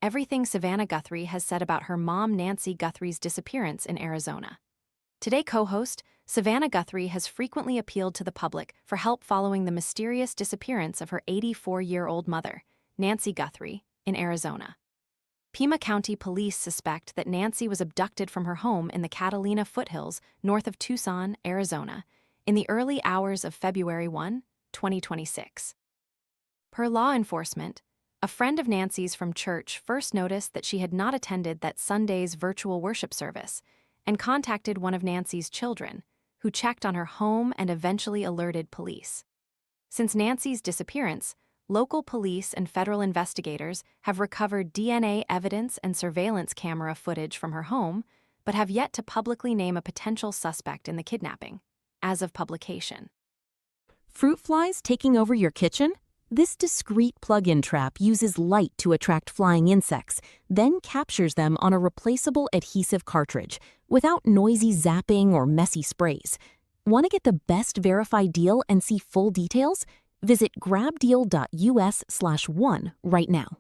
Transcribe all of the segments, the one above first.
everything Savannah Guthrie has said about her mom Nancy Guthrie's disappearance in Arizona. Today co-host, Savannah Guthrie has frequently appealed to the public for help following the mysterious disappearance of her 84-year-old mother, Nancy Guthrie, in Arizona. Pima County police suspect that Nancy was abducted from her home in the Catalina Foothills north of Tucson, Arizona, in the early hours of February 1, 2026. Per law enforcement, a friend of Nancy's from church first noticed that she had not attended that Sunday's virtual worship service and contacted one of Nancy's children, who checked on her home and eventually alerted police. Since Nancy's disappearance, local police and federal investigators have recovered DNA evidence and surveillance camera footage from her home, but have yet to publicly name a potential suspect in the kidnapping, as of publication. Fruit flies taking over your kitchen? This discreet plug-in trap uses light to attract flying insects, then captures them on a replaceable adhesive cartridge, without noisy zapping or messy sprays. Want to get the best verified deal and see full details? Visit grabdeal.us/one right now.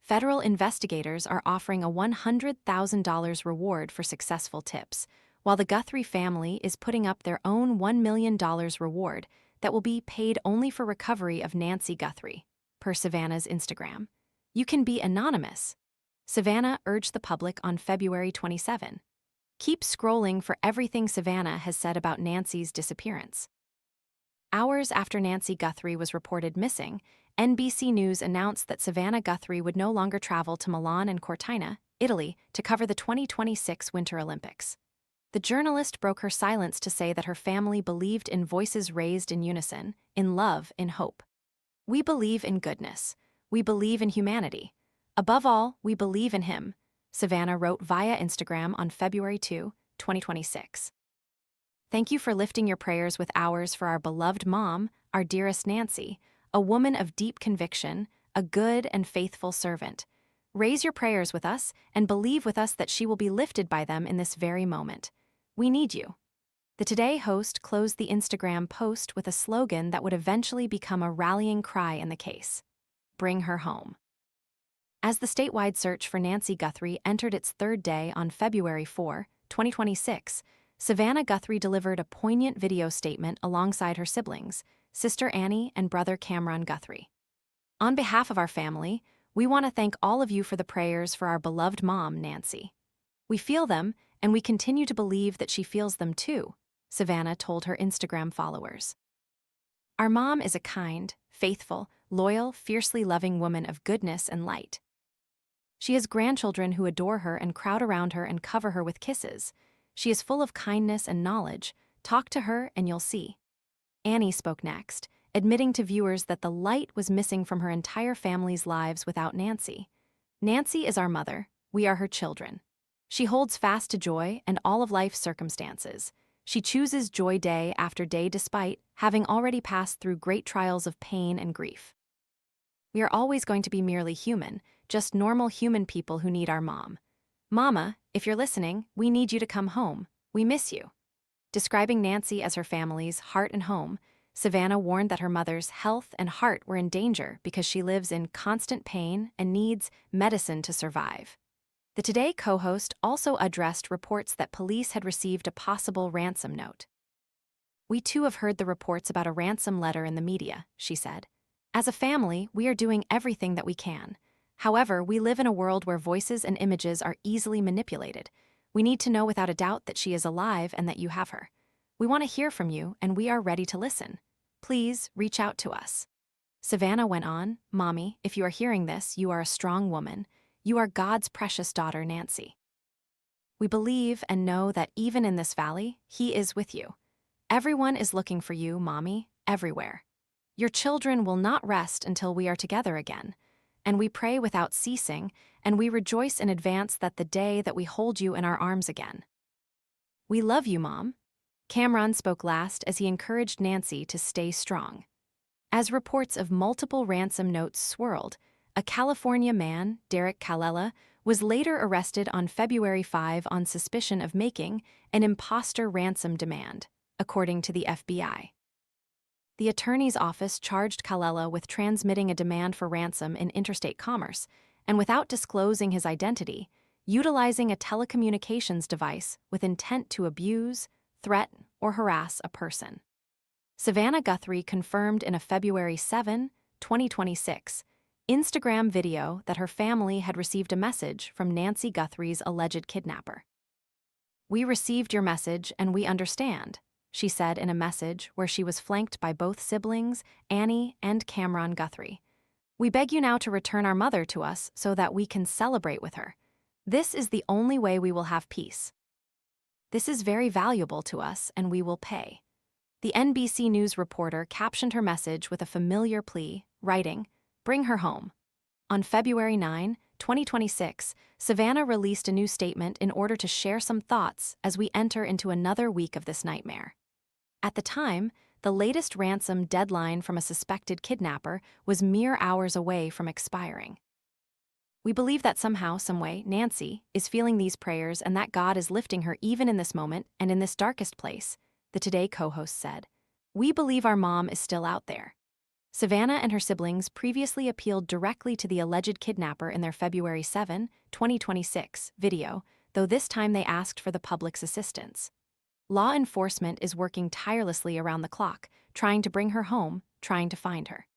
Federal investigators are offering a $100,000 reward for successful tips, while the Guthrie family is putting up their own $1 million reward that will be paid only for recovery of Nancy Guthrie, per Savannah's Instagram. You can be anonymous. Savannah urged the public on February 27. Keep scrolling for everything Savannah has said about Nancy's disappearance. Hours after Nancy Guthrie was reported missing, NBC News announced that Savannah Guthrie would no longer travel to Milan and Cortina, Italy, to cover the 2026 Winter Olympics. The journalist broke her silence to say that her family believed in voices raised in unison, in love, in hope. We believe in goodness. We believe in humanity. Above all, we believe in him, Savannah wrote via Instagram on February 2, 2026. Thank you for lifting your prayers with ours for our beloved mom, our dearest Nancy, a woman of deep conviction, a good and faithful servant. Raise your prayers with us and believe with us that she will be lifted by them in this very moment. We need you. The Today host closed the Instagram post with a slogan that would eventually become a rallying cry in the case: bring her home. As the statewide search for Nancy Guthrie entered its third day on February 4, 2026, Savannah Guthrie delivered a poignant video statement alongside her siblings, sister Annie and brother Cameron Guthrie. On behalf of our family, we want to thank all of you for the prayers for our beloved mom, Nancy. We feel them, and we continue to believe that she feels them too, Savannah told her Instagram followers. Our mom is a kind, faithful, loyal, fiercely loving woman of goodness and light. She has grandchildren who adore her and crowd around her and cover her with kisses. She is full of kindness and knowledge. Talk to her and you'll see. Annie spoke next, admitting to viewers that the light was missing from her entire family's lives without Nancy. Nancy is our mother. We are her children. She holds fast to joy and all of life's circumstances. She chooses joy day after day despite having already passed through great trials of pain and grief. We are always going to be merely human, just normal human people who need our mom. Mama, if you're listening, we need you to come home. We miss you. Describing Nancy as her family's heart and home, Savannah warned that her mother's health and heart were in danger because she lives in constant pain and needs medicine to survive. The Today co-host also addressed reports that police had received a possible ransom note. We too have heard the reports about a ransom letter in the media, she said. As a family, we are doing everything that we can. However, we live in a world where voices and images are easily manipulated. We need to know without a doubt that she is alive and that you have her. We want to hear from you, and we are ready to listen. Please reach out to us. Savannah went on, Mommy, if you are hearing this, you are a strong woman. You are God's precious daughter, Nancy. We believe and know that even in this valley, He is with you. Everyone is looking for you, Mommy, everywhere. Your children will not rest until we are together again. And we pray without ceasing, and we rejoice in advance that the day that we hold you in our arms again. We love you, Mom. Cameron spoke last as he encouraged Nancy to stay strong. As reports of multiple ransom notes swirled, a California man, Derek Calella, was later arrested on February 5 on suspicion of making an imposter ransom demand, according to the FBI. The attorney's office charged Calella with transmitting a demand for ransom in interstate commerce and without disclosing his identity, utilizing a telecommunications device with intent to abuse, threaten, or harass a person. Savannah Guthrie confirmed in a February 7, 2026, Instagram video that her family had received a message from Nancy Guthrie's alleged kidnapper. "We received your message and we understand," she said in a message where she was flanked by both siblings, Annie and Cameron Guthrie. "We beg you now to return our mother to us so that we can celebrate with her. This is the only way we will have peace. This is very valuable to us and we will pay." The NBC News reporter captioned her message with a familiar plea, writing, "Bring her home." On February 9, 2026, Savannah released a new statement in order to share some thoughts as we enter into another week of this nightmare. At the time, the latest ransom deadline from a suspected kidnapper was mere hours away from expiring. "We believe that somehow, someway, Nancy is feeling these prayers and that God is lifting her even in this moment and in this darkest place," the Today co-host said. "We believe our mom is still out there." Savannah and her siblings previously appealed directly to the alleged kidnapper in their February 7, 2026 video, though this time they asked for the public's assistance. Law enforcement is working tirelessly around the clock, trying to bring her home, trying to find her.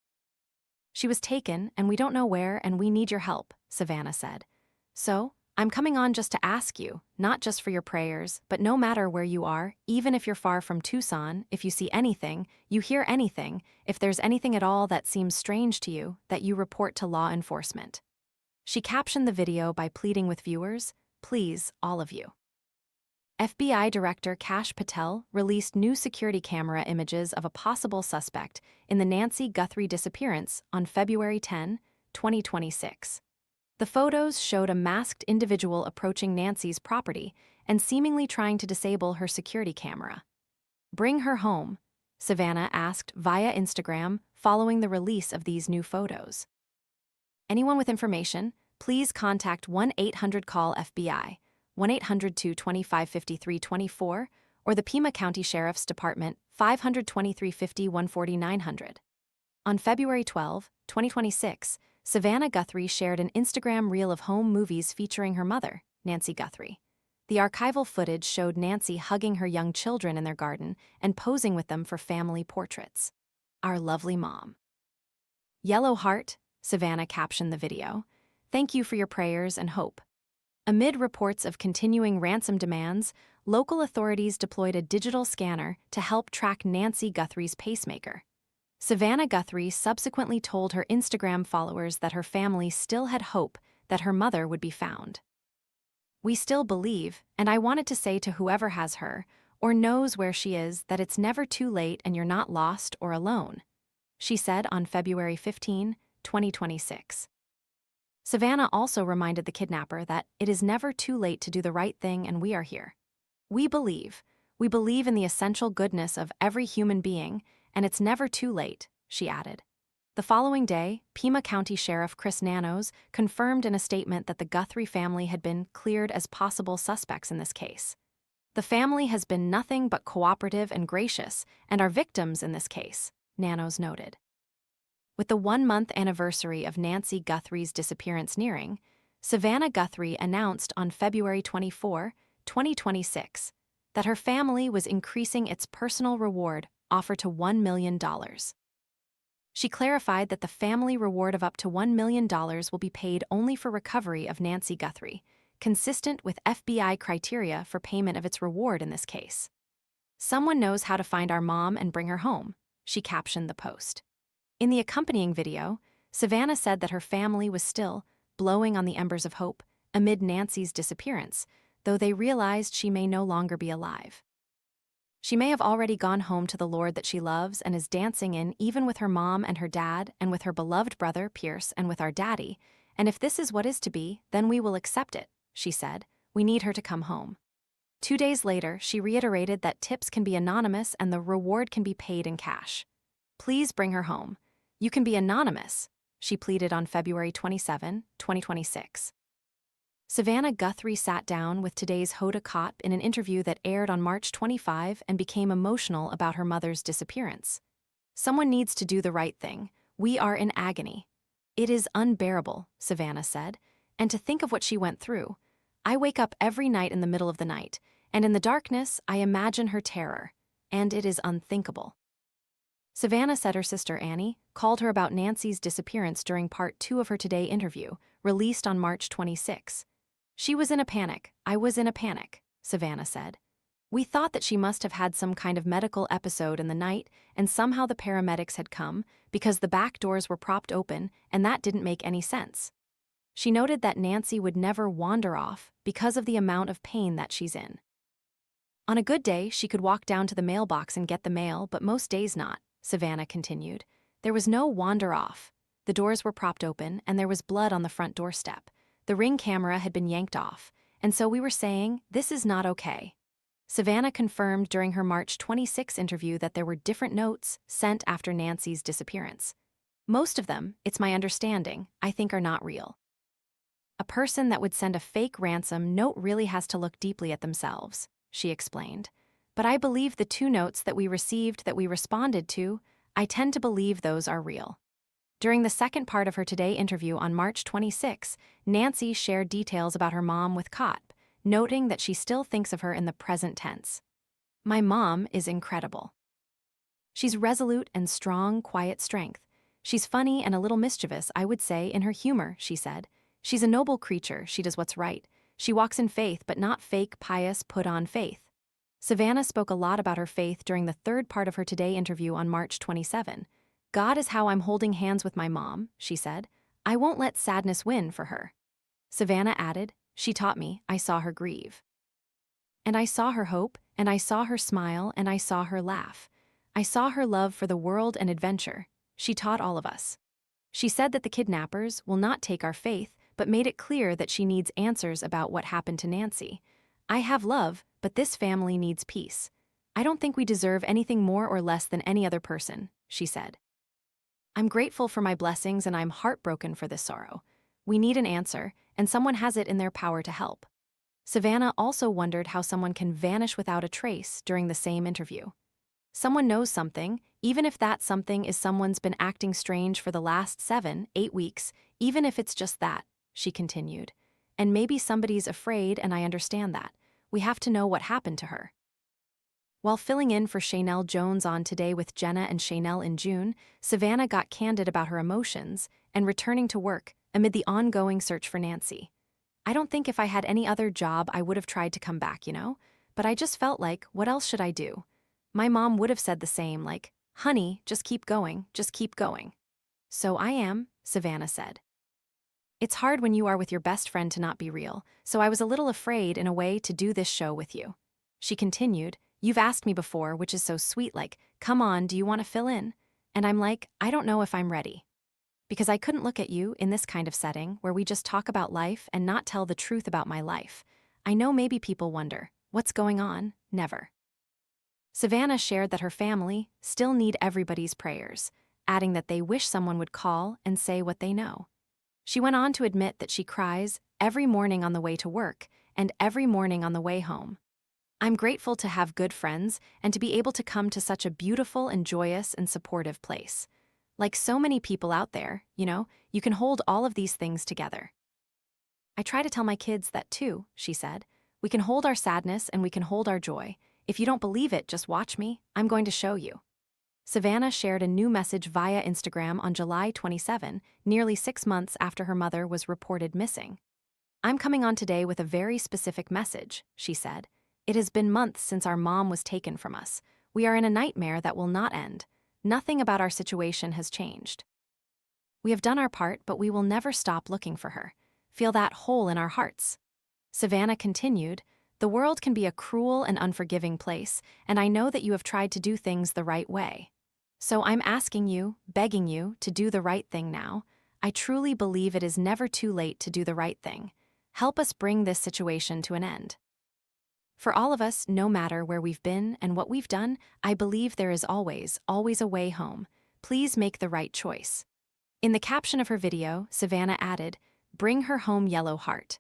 "She was taken, and we don't know where, and we need your help," Savannah said. "So, I'm coming on just to ask you, not just for your prayers, but no matter where you are, even if you're far from Tucson, if you see anything, you hear anything, if there's anything at all that seems strange to you, that you report to law enforcement." She captioned the video by pleading with viewers, "Please, all of you." FBI Director Kash Patel released new security camera images of a possible suspect in the Nancy Guthrie disappearance on February 10, 2026. The photos showed a masked individual approaching Nancy's property and seemingly trying to disable her security camera. "Bring her home," Savannah asked via Instagram following the release of these new photos. "Anyone with information, please contact 1-800-CALL-FBI, 1-800-225-5324, or the Pima County Sheriff's Department, 523-50-140-900. On February 12, 2026, Savannah Guthrie shared an Instagram reel of home movies featuring her mother, Nancy Guthrie. The archival footage showed Nancy hugging her young children in their garden and posing with them for family portraits. "Our lovely mom." "Yellow heart," Savannah captioned the video. "Thank you for your prayers and hope." Amid reports of continuing ransom demands, local authorities deployed a digital scanner to help track Nancy Guthrie's pacemaker. Savannah Guthrie subsequently told her Instagram followers that her family still had hope that her mother would be found. "We still believe, and I wanted to say to whoever has her, or knows where she is, that it's never too late and you're not lost or alone," she said on February 15, 2026. Savannah also reminded the kidnapper that it is never too late to do the right thing and we are here. We believe in the essential goodness of every human being, and it's never too late," she added. The following day, Pima County Sheriff Chris Nanos confirmed in a statement that the Guthrie family had been cleared as possible suspects in this case. "The family has been nothing but cooperative and gracious, and are victims in this case," Nanos noted. With the 1-month anniversary of Nancy Guthrie's disappearance nearing, Savannah Guthrie announced on February 24, 2026, that her family was increasing its personal reward offer to $1 million. She clarified that the family reward of up to $1 million will be paid only for recovery of Nancy Guthrie, consistent with FBI criteria for payment of its reward in this case. "Someone knows how to find our mom and bring her home," she captioned the post. In the accompanying video, Savannah said that her family was still blowing on the embers of hope amid Nancy's disappearance, though they realized she may no longer be alive. "She may have already gone home to the Lord that she loves and is dancing in even with her mom and her dad and with her beloved brother, Pierce, and with our daddy, and if this is what is to be, then we will accept it," she said. "We need her to come home." 2 days later, she reiterated that tips can be anonymous and the reward can be paid in cash. "Please bring her home. You can be anonymous," she pleaded on February 27, 2026. Savannah Guthrie sat down with today's Hoda Kotb in an interview that aired on March 25 and became emotional about her mother's disappearance. "Someone needs to do the right thing. We are in agony." "It is unbearable," Savannah said, "and to think of what she went through. I wake up every night in the middle of the night, and in the darkness I imagine her terror, and it is unthinkable." Savannah said her sister Annie called her about Nancy's disappearance during part 2 of her Today interview, released on March 26. "She was in a panic. I was in a panic," Savannah said. "We thought that she must have had some kind of medical episode in the night, and somehow the paramedics had come because the back doors were propped open, and that didn't make any sense." She noted that Nancy would never wander off because of the amount of pain that she's in. "On a good day, she could walk down to the mailbox and get the mail, but most days not," Savannah continued. "There was no wander off. The doors were propped open, and there was blood on the front doorstep. The Ring camera had been yanked off, and so we were saying, this is not okay." Savannah confirmed during her March 26 interview that there were different notes sent after Nancy's disappearance. "Most of them, it's my understanding, I think are not real. A person that would send a fake ransom note really has to look deeply at themselves," she explained. "But I believe the 2 notes that we received that we responded to, I tend to believe those are real." During the second part of her Today interview on March 26, Nancy shared details about her mom with Cotp, noting that she still thinks of her in the present tense. "My mom is incredible. She's resolute and strong, quiet strength. She's funny and a little mischievous, I would say, in her humor," she said. "She's a noble creature, she does what's right. She walks in faith, but not fake, pious, put-on faith." Savannah spoke a lot about her faith during the third part of her Today interview on March 27. "God is how I'm holding hands with my mom," she said. "I won't let sadness win for her." Savannah added, "She taught me, I saw her grieve. And I saw her hope, and I saw her smile, and I saw her laugh. I saw her love for the world and adventure. She taught all of us." She said that the kidnappers will not take our faith, but made it clear that she needs answers about what happened to Nancy. "I have love, but this family needs peace. I don't think we deserve anything more or less than any other person," she said. "I'm grateful for my blessings and I'm heartbroken for this sorrow. We need an answer, and someone has it in their power to help." Savannah also wondered how someone can vanish without a trace during the same interview. "Someone knows something, even if that something is someone's been acting strange for the last 7-8 weeks, even if it's just that," she continued. "And maybe somebody's afraid, and I understand that. We have to know what happened to her." While filling in for Shaynell Jones on Today with Jenna and Shaynell in June, Savannah got candid about her emotions and returning to work amid the ongoing search for Nancy. "I don't think if I had any other job I would have tried to come back, but I just felt like, what else should I do? My mom would have said the same, like, 'Honey, just keep going, just keep going.' So I am," Savannah said. "It's hard when you are with your best friend to not be real, so I was a little afraid in a way to do this show with you." She continued, "You've asked me before, which is so sweet, like, 'Come on, do you want to fill in?' And I'm like, I don't know if I'm ready. Because I couldn't look at you in this kind of setting where we just talk about life and not tell the truth about my life. I know maybe people wonder, what's going on? Never." Savannah shared that her family still need everybody's prayers, adding that they wish someone would call and say what they know. She went on to admit that she cries every morning on the way to work and every morning on the way home. "I'm grateful to have good friends and to be able to come to such a beautiful and joyous and supportive place. Like so many people out there, you can hold all of these things together. I try to tell my kids that too," she said. "We can hold our sadness and we can hold our joy. If you don't believe it, just watch me. I'm going to show you." Savannah shared a new message via Instagram on July 27, nearly 6 months after her mother was reported missing. "I'm coming on today with a very specific message," she said. "It has been months since our mom was taken from us. We are in a nightmare that will not end. Nothing about our situation has changed. We have done our part, but we will never stop looking for her. Feel that hole in our hearts." Savannah continued, "The world can be a cruel and unforgiving place, and I know that you have tried to do things the right way. So I'm asking you, begging you, to do the right thing now. I truly believe it is never too late to do the right thing. Help us bring this situation to an end. For all of us, no matter where we've been and what we've done, I believe there is always, always a way home. Please make the right choice." In the caption of her video, Savannah added, "Bring her home, Yellow Heart."